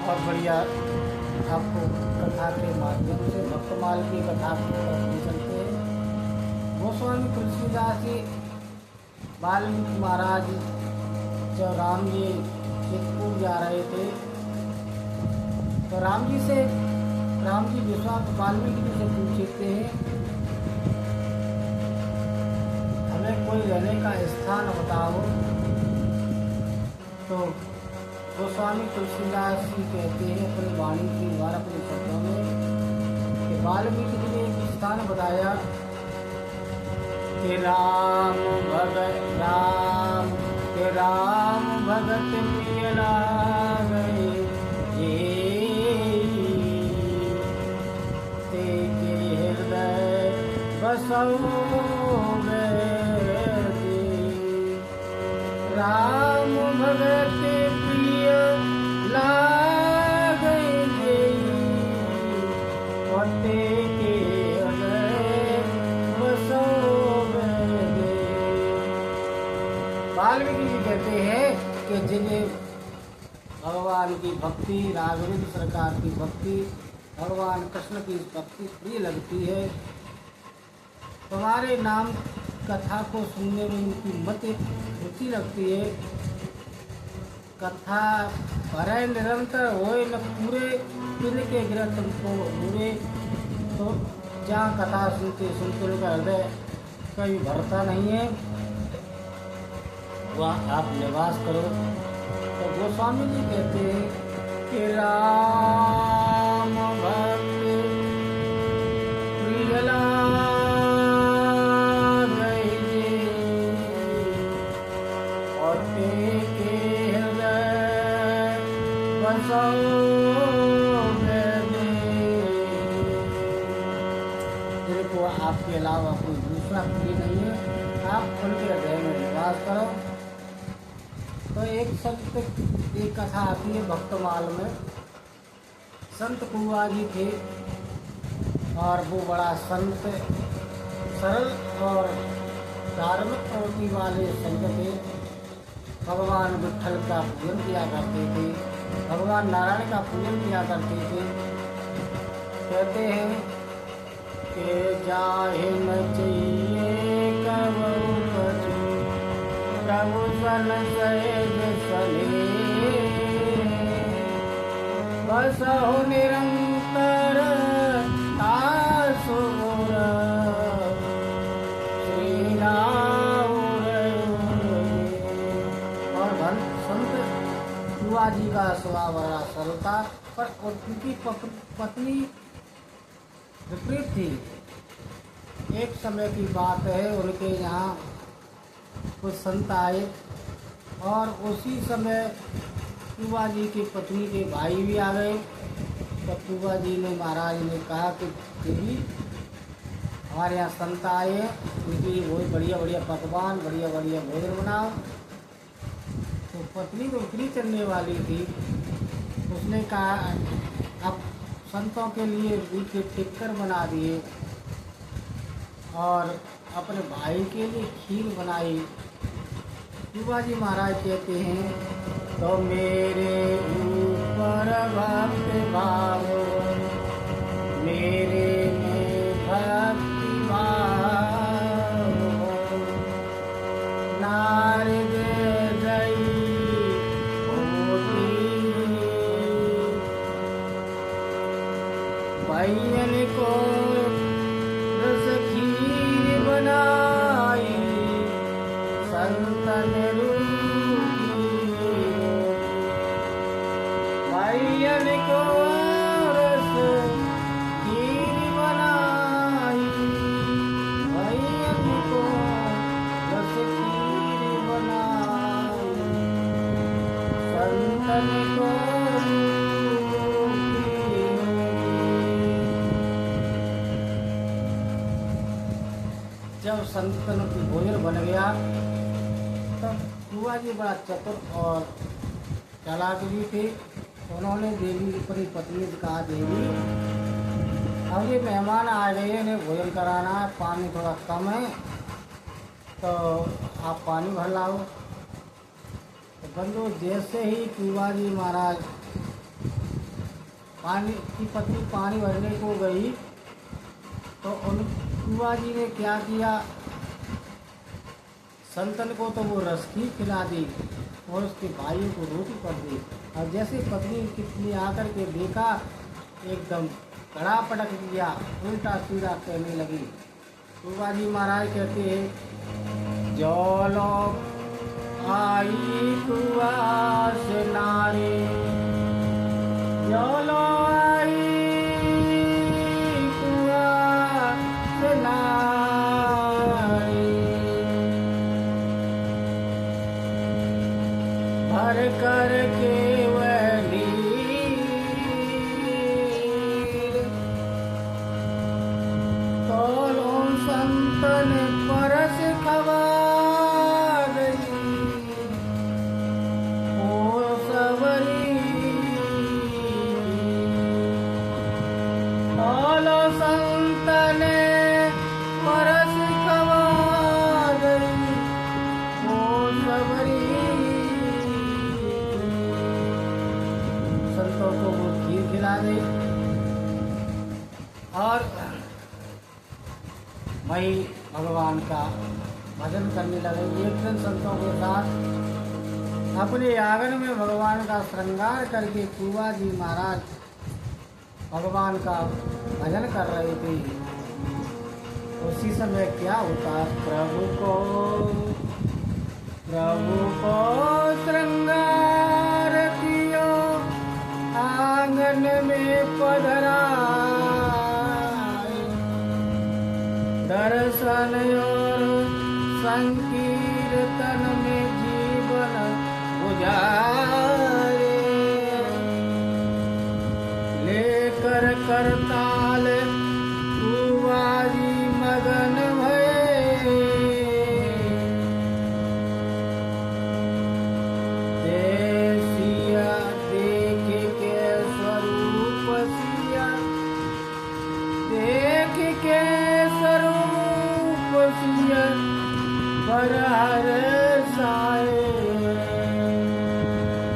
और बढ़िया आपको कथा के माध्यम से भक्तमाल की कथा भी चलते हैं। गोस्वामी तुलसीदास जी वाल्मीकि महाराज जब राम जी चित्रकूट जा रहे थे तो राम जी विश्वास वाल्मीकि जी से पूछते हैं हमें कोई रहने का स्थान बताओ। तो गोस्वामी तुलसीदास जी कहते हैं अपनी वाणी के द्वारा अपने शब्दों में कि वाल्मीकि जी ने एक स्थान बताया कि राम भगत प्रिय लागे ते के हृदय बसौ राम भगत प्रिय लागे ते के हृदय बसौ। वाल्मीकि जी कहते हैं कि जिन्हें भगवान की भक्ति, राघवेंद्र सरकार की भक्ति, भगवान कृष्ण की भक्ति प्रिय लगती है, तुम्हारे नाम कथा को सुनने में उनकी मत रुचि लगती है, कथा भरे निरंतर होए न पूरे दिन के गिरह तुमको पूरे। तो जहाँ कथा सुनते सुनते उनका हृदय कभी भरता नहीं है, वह आप निवास करो। तो गोस्वामी जी कहते हैं कि राम भक्त प्रिय लागे और ते के हृदय बसौ। जिनको आपके अलावा कोई दूसरा प्रिय नहीं है, आप उनके हृदय में निवास करो। तो एक कथा आती है भक्तमाल में। संत कुआ जी थे और वो बड़ा संत सरल और धार्मिक प्रवृत्ति वाले संत थे। भगवान विट्ठल का पूजन किया करते थे, भगवान नारायण का पूजन किया करते थे। कहते हैं कि जाहे न चाहिए कबहु कछु प्रभु सन सहज सने बसहु निरंतर आसुर श्री राम। और संत कुआ जी का स्वभाव बड़ा सरल था, पर उनकी पत्नी विपरीत थी। एक समय की बात है, उनके यहाँ कुछ संत आए और उसी समय कुआ जी की पत्नी के भाई भी आ गए। तो कुआ जी ने महाराज ने कहा कि देवी हमारे यहाँ संत आए हैं, उनके लिए बहुत बढ़िया बढ़िया पकवान बढ़िया बढ़िया भोजन बनाओ। तो पत्नी तो उतनी चलने वाली थी, उसने कहा अब संतों के लिए मीठे टिक्कर बना दिए और अपने भाई के लिए खीर बनाई। कुआ जी महाराज कहते हैं तो मेरे ऊपर भक्त भाव मेरे में भक्ति भाव नारद गई भैयन को रस खीर बनाई संतन भैयन को रस खीर बनाई भैयन को रस खीर बनाई संतन को। जब संतन की भोजन बन गया तब कुआ जी बड़ा चतुर और चालाक भी थे। उन्होंने देवी अपनी पत्नी से कहा देवी अब ये मेहमान आ गए हैं, इन्हें भोजन कराना है, पानी थोड़ा कम है तो आप पानी भर लाओ। तो बंधु जैसे ही कुआ जी महाराज पानी की पत्नी पानी भरने को गई तो उन कुआ जी ने क्या किया, संतन को तो वो रस की खिला दी और उसके भाइयों को रोटी पर दी। और जैसे पत्नी कितनी आकर के देखा, एकदम कड़ा पटक दिया, उल्टा सीधा कहने लगी। कुआ जी महाराज कहते हैं, जो लोग आई कुआ से नारी, जो लोग आई कुआ से नारी, भर कर के वह नीर, तोलों संतन परस खवा गई, ओ सवरी तोलो संतन परस खवा गई, ओ सवरी। संतों को वो खीर खिला दी और वही भगवान का भजन करने लगे। एक दिन संतों के साथ अपने आंगन में भगवान का श्रृंगार करके कुआ जी महाराज भगवान का भजन कर रहे थे। उसी समय क्या होता, प्रभु को श्रृंगार कियो, आंगन में पधरा, दर्शन और संकीर्तन में जीवन गुजारे, लेकर करताल कुआ जी मगन भये, सिया देख के स्वरूप सिया, देख के स्वरूप सिया पर हर साए,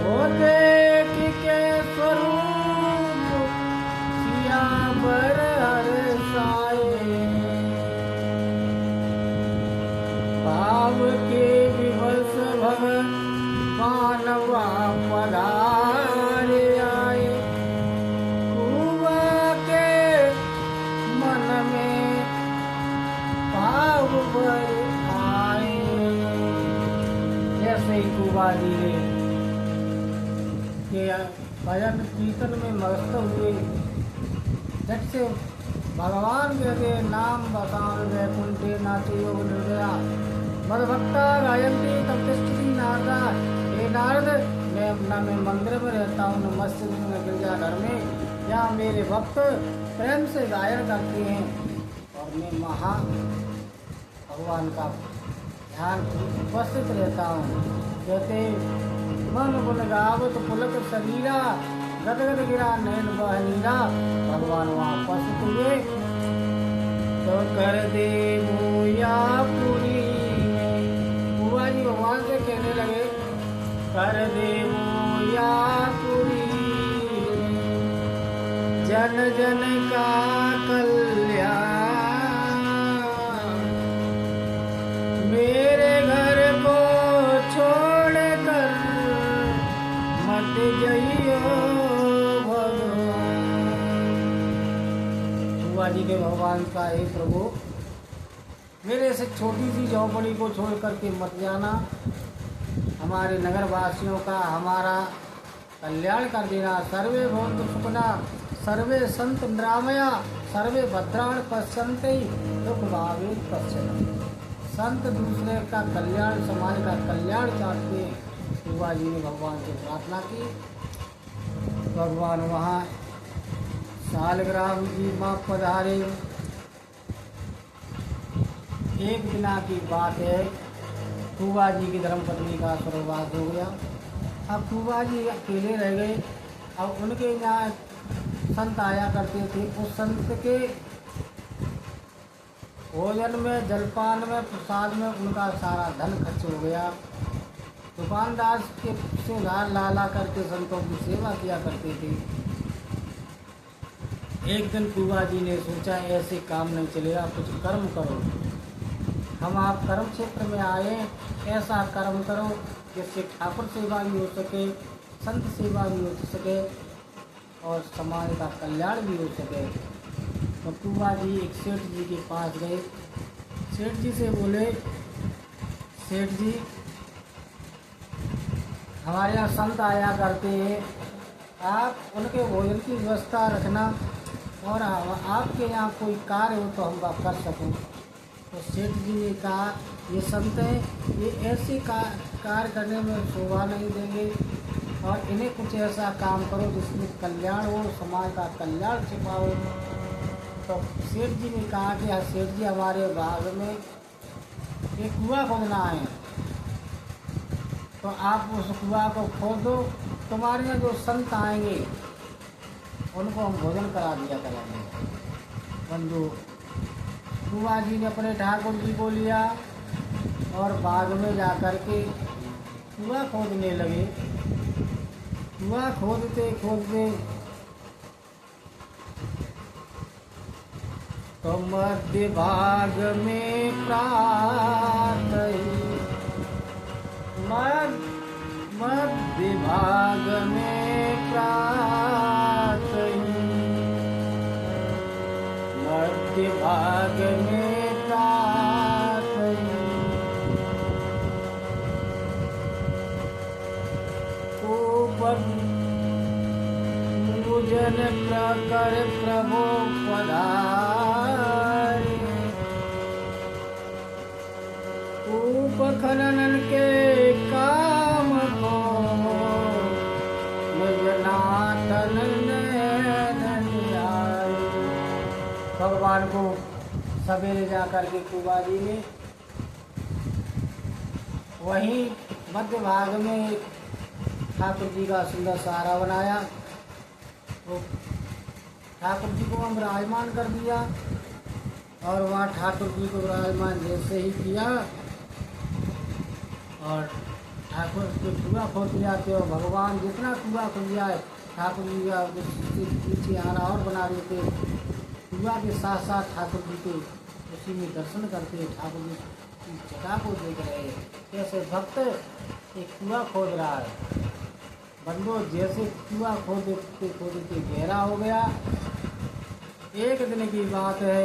वो देख के स्वरूप सिया पर हर साए, भाव के विवश भगवान पधारे आए, कुआ के मन में भाव भर आए। जैसे ही कुआ जी के भजन कीर्तन में मस्त हुए, झट से भगवान के नाम बसान वैकुंठे नाचे योग निर्दया मदभक्ता गायंती तब तिष्ठति नारदा। हे नारद, मैं मंदिर में रहता हूँ, न मस्जिद में, गिरजाघर में, यहाँ मेरे भक्त प्रेम से गायन करते हैं और मैं भगवान का ध्यान उपस्थित रहता हूँ। कहते मन गुण गावत पुलक शरीरा, गदगद गिरा नैन बह नीरा। भगवान वहाँ उपस्थित हुए तो कर दे या पूरी, कुआ जी भगवान से कहने लगे, कर दे या पूरी, जन जन का कल्याण, मेरे घर को छोड़ कर मत जइयो भगवान। कुआ जी के भगवान का, हे प्रभु, मेरे से छोटी सी झोंपड़ी को छोड़ करके मत जाना, हमारे नगर वासियों का हमारा कल्याण कर देना। सर्वे भवन्तु सुखिनः, सर्वे सन्तु निरामया, सर्वे भद्राणि पश्यन्ति दुख भावे पश्यन्ति। संत दूसरे का कल्याण, समाज का कल्याण चाहते हैं। कुआ जी ने भगवान से प्रार्थना की, भगवान वहाँ सालग्राम जी माँ पधारे। एक दिना की बात है, कुआ जी की धर्मपत्नी का स्वर्गवास हो गया। अब कुआ जी अकेले रह गए। अब उनके यहाँ संत आया करते थे, उस संत के भोजन में, जलपान में, प्रसाद में उनका सारा धन खर्च हो गया। दुकानदार के से उधार ला करके संतों की सेवा किया करते थे। एक दिन कुआ जी ने सोचा ऐसे काम नहीं चलेगा, कुछ कर्म करो। हम आप कर्म क्षेत्र में आए, ऐसा कर्म करो जिससे ठाकुर सेवा भी हो सके, संत सेवा भी हो सके और समाज का कल्याण भी हो सके। तो कुआ जी एक सेठ जी के पास गए। सेठ जी से बोले, सेठ जी हमारे यहाँ संत आया करते हैं, आप उनके भोजन की व्यवस्था रखना और आपके यहाँ कोई कार्य हो तो हम कर सकें। तो सेठ जी ने कहा ये संत हैं, ये ऐसे कार्य करने में शोभा नहीं देंगे और इन्हें कुछ ऐसा काम करो जिसमें कल्याण हो, समाज का कल्याण छिपा हो। तो सेठ जी ने कहा कि हाँ सेठ जी, हमारे बाग में एक कुआं खोदना है, तो आप उस कुआं को खोद दो, तुम्हारे यहाँ जो संत आएंगे उनको हम भोजन करा दिया करेंगे। बंधु कुआ जी ने अपने ठाकुर जी को लिया और बाग में जा कर के कुआं खोदने लगे। कुआं खोदते खोदते तो मध्य भाग में प्रात मध्य भाग में प्रात मध्य भाग में प्रात पूजन प्रकर प्रभु पधारे, कूप खनन के काम को निजनाथन भगवान को सवेरे जा कर के कुआ जी ने वहीं मध्य भाग में ठाकुर जी का सुंदर सहारा बनाया। तो ठाकुर जी को हम विराजमान कर दिया और वहाँ ठाकुर जी को विराजमान जैसे ही किया और ठाकुर के कुआं खोद लिया। तो भगवान जितना कुआं खोद जाए ठाकुर जी का पीछे आना और बना देते। कुआं के साथ साथ ठाकुर जी के उसी में दर्शन करते, ठाकुर जी की जटा को देख रहे हैं। कैसे भक्त एक कुआं खोद रहा है। बंदो जैसे कुआं खोदते खोदते गहरा हो गया। एक दिन की बात है,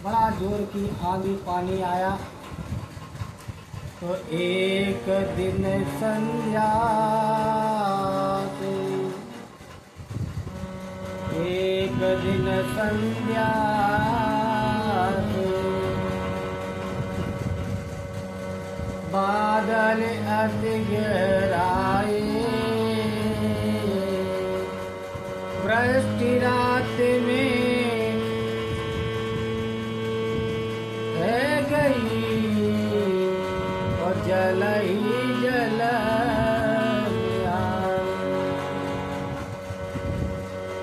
बड़ा जोर की आंधी पानी आया। तो एक दिन संध्या से एक दिन संध्या से बादल अति गहराए, वृष्टि रात में है गई और जल ही जल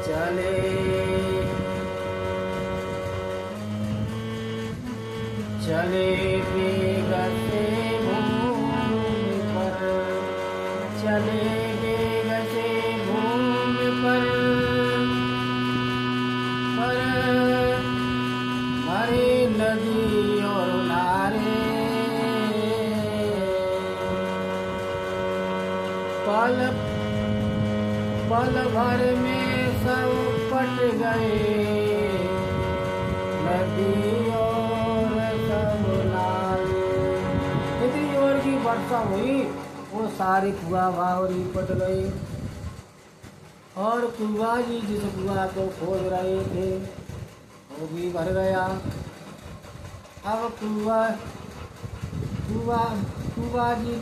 चले चले वेग से भूमि पर, चले वेग से भूमि पर मरे नदी और नारे, पल पल भर में सब पट गए नदी और सब नारे। इतनी जोर की वर्षा हुई वो सारे कुआं भावरी पट गए और कुआं जी जिस कुआं को खोद रहे थे वो भी भर गया। अब कुआं जी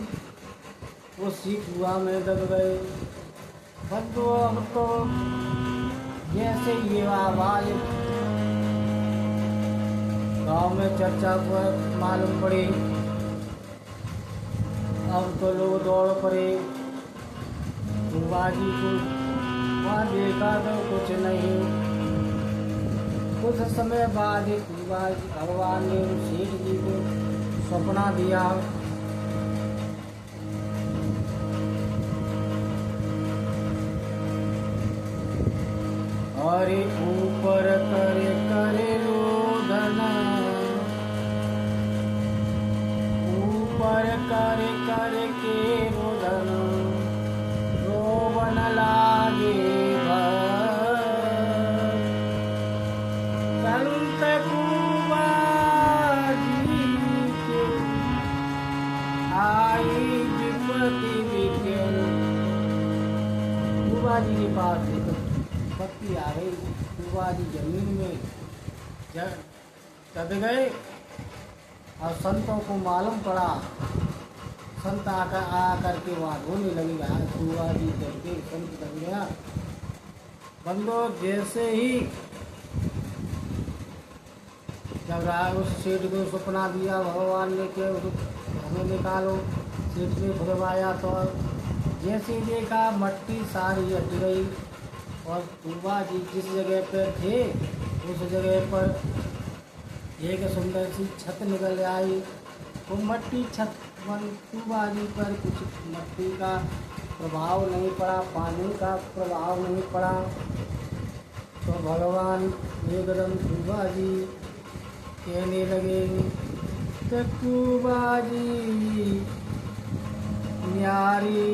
उसी कुआं में दब गए। बंधु अब तो जैसे ये आवाज गांव में चर्चा को मालूम पड़ी। अब तो लोग दौड़ पड़े। कुआं जी को वहाँ देखा तो कुछ नहीं। कुछ समय बाद कुआं भगवान ने सेठ जी को सपना दिया अरे ऊपर करे करे रोदन, ऊपर करे करे के रोदन, रोवन लागे संत कुबाजी के आई विपत्ति विकेल। कुबाजी के पास विपत्ति आ गई। कुबाजी जमीन में दब गए और संतों को मालूम पड़ा। संत आकर के वहाँ रोने लगे। कुबाजी करके संत बन गया। बंदो जैसे ही जब उस सेठ को सपना दिया भगवान ने के हमें निकालो, सेठ ने भुलवाया तो जैसे देखा मट्टी सारी हट गई और कुबाजी जिस जगह पर थे उस जगह पर एक सुंदर सी छत निकल आई। वो मट्टी छत कुबाजी पर कुछ मट्टी का प्रभाव नहीं पड़ा, पानी का प्रभाव नहीं पड़ा। तो भगवान एकदम कुबाजी कहने लगे कि कुबाजी न्यारी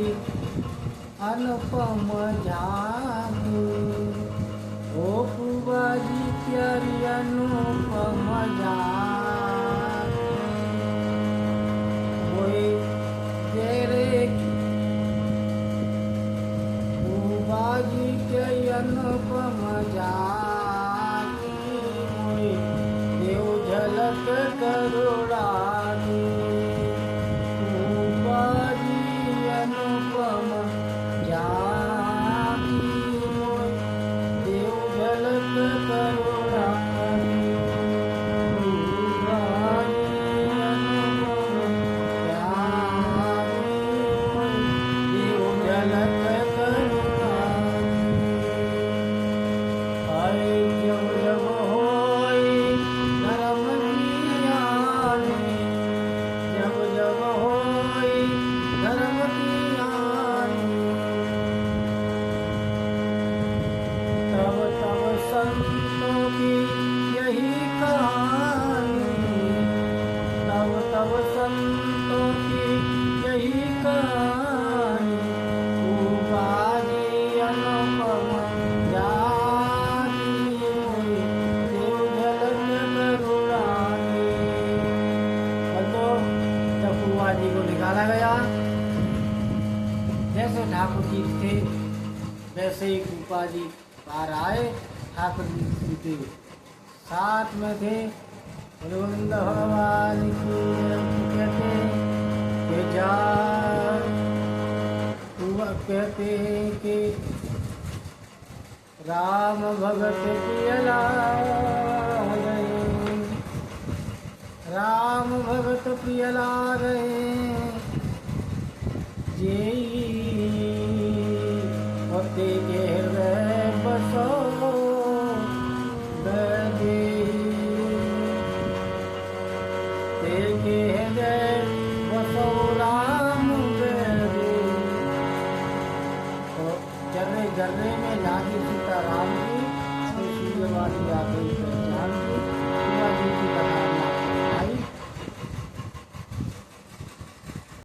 अनुपम जानी, ओ कुबाजी प्यारी अनुपम जानी, मोए तेरे कुबाजी के अनुपम जानी, मोए देव झलक करुणानी, कुबाजी अनुपम जानी, मोए देव झलक करुणानी, कुबाजी अनुपम जानी, मोए देव झलक करुणानी। आए जब जब होई धर्म की आनी, जब जब होई धर्म की आनी, तब तब संतों की यही कहानी, तब तब संतों की यही कहानी, कुबाजी अनुपम जानी, मोए देव झलक करुणानी। तो जब कुबाजी को निकाला गया, जैसे ठाकुर जी थे वैसे ही कुबाजी बाहर आए। ठाकुर जी के साथ में थे। गोविंद भगवान की कहते कि जा कहते कि राम भगत पियला गए, राम भगत पियला गए, जेई होते के हृदय बसो गए, तेके हृदय बसो राम गए। तो जर्रे जर्रे में लागी सीता राम की, सूर्यवाणी आते पहचान की। शिवाजी की कथा